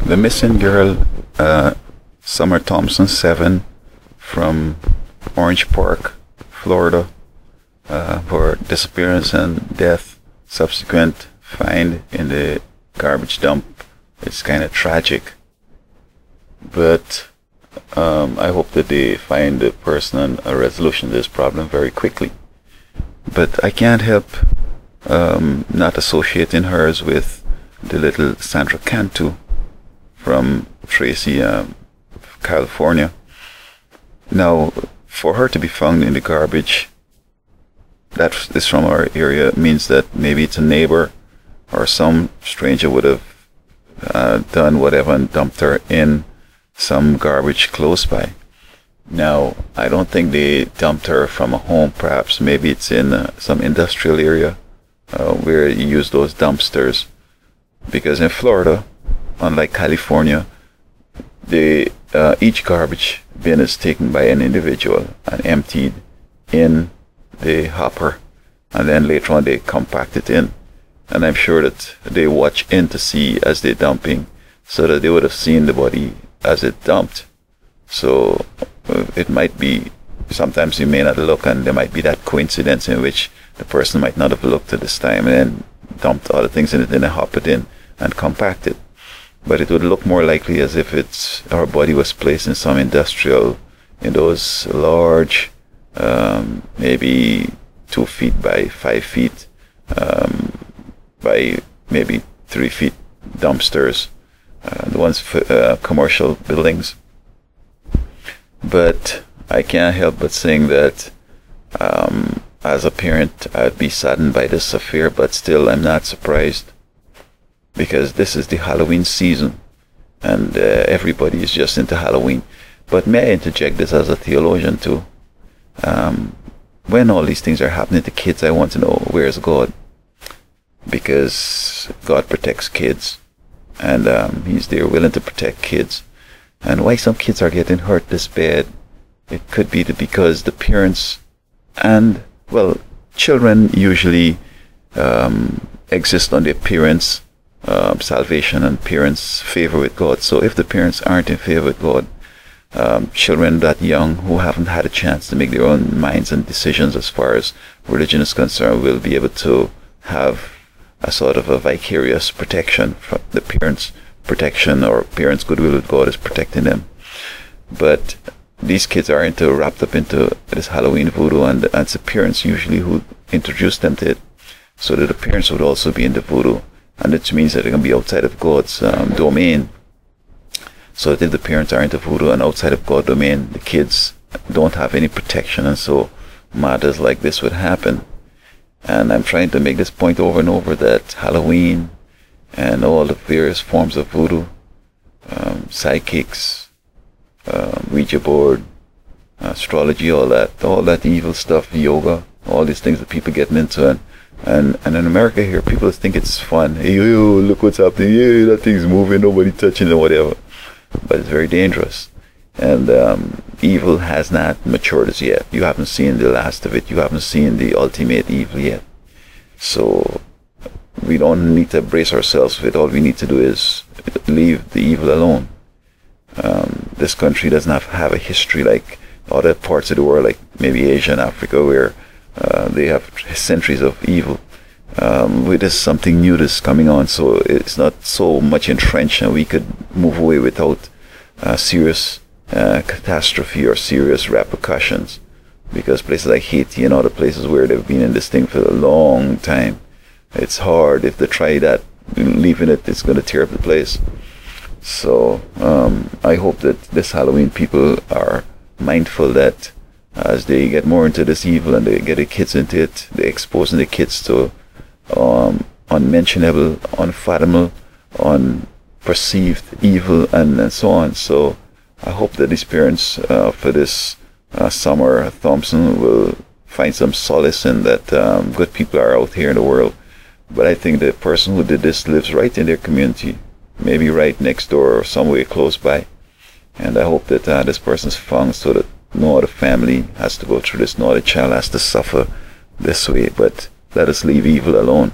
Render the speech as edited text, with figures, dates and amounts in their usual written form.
The missing girl, Summer Thompson, 7, from Orange Park, Florida, for disappearance and death, subsequent find in the garbage dump. It's kind of tragic, but I hope that they find the person and a resolution to this problem very quickly. But I can't help not associating hers with the little Sandra Cantu from Tracy, California. Now, for her to be found in the garbage, that is from our area, means that maybe it's a neighbor or some stranger would have done whatever and dumped her in some garbage close by. Now, I don't think they dumped her from a home. Perhaps maybe it's in some industrial area where you use those dumpsters. Because in Florida, unlike California, each garbage bin is taken by an individual and emptied in the hopper, and then later on they compact it in. And I'm sure that they watch in to see as they're dumping, so that they would have seen the body as it dumped. So it might be, sometimes you may not look, and there might be that coincidence in which the person might not have looked at this time and then dumped other things in it and then hop it in and compact it. But it would look more likely as if our body was placed in some industrial, in those large, maybe 2 feet by 5 feet, by maybe 3 feet dumpsters, the ones for commercial buildings. But I can't help but saying that as a parent, I'd be saddened by this affair, but still I'm not surprised, because this is the Halloween season and everybody is just into Halloween. But may I interject this as a theologian too? When all these things are happening to kids, I want to know, where's God? Because God protects kids, and He's there willing to protect kids. And why some kids are getting hurt this bad, it could be because the parents and, well, children usually exist on their parents' salvation and parents' favor with God. So if the parents aren't in favor with God, children that young who haven't had a chance to make their own minds and decisions as far as religion is concerned will be able to have a sort of a vicarious protection from the parents' protection, or parents' goodwill with God is protecting them. But these kids are wrapped up into this Halloween voodoo, and it's the parents usually who introduce them to it, so that the parents would also be in the voodoo, and it means that they're going to be outside of God's domain. So that if the parents are into voodoo and outside of God's domain, the kids don't have any protection, and so matters like this would happen. And I'm trying to make this point over and over, that Halloween and all the various forms of voodoo, psychics, Ouija board, astrology, all that evil stuff, yoga, all these things that people getting into, and in America here, people think it's fun. Hey, yo, look what's happening. Yeah, that thing's moving, nobody touching it, whatever. But it's very dangerous, and evil has not matured as yet. You haven't seen the last of it. You haven't seen the ultimate evil yet. So we don't need to brace ourselves with it. All we need to do is leave the evil alone. This country does not have a history like other parts of the world, like maybe Asia and Africa, where they have centuries of evil. With this something new that's coming on, so it's not so much entrenched, and we could move away without serious catastrophe or serious repercussions. Because places like Haiti and other places where they've been in this thing for a long time, it's hard. If they try that, leaving it, it's going to tear up the place. So I hope that this Halloween people are mindful that as they get more into this evil and they get the kids into it, they're exposing the kids to unmentionable, unfathomable, unperceived evil, and so on. So I hope that these parents for this Summer Thompson will find some solace in that good people are out here in the world. But I think the person who did this lives right in their community, maybe right next door or somewhere close by. And I hope that this person's found, so that no other family has to go through this, no other child has to suffer this way. But let us leave evil alone.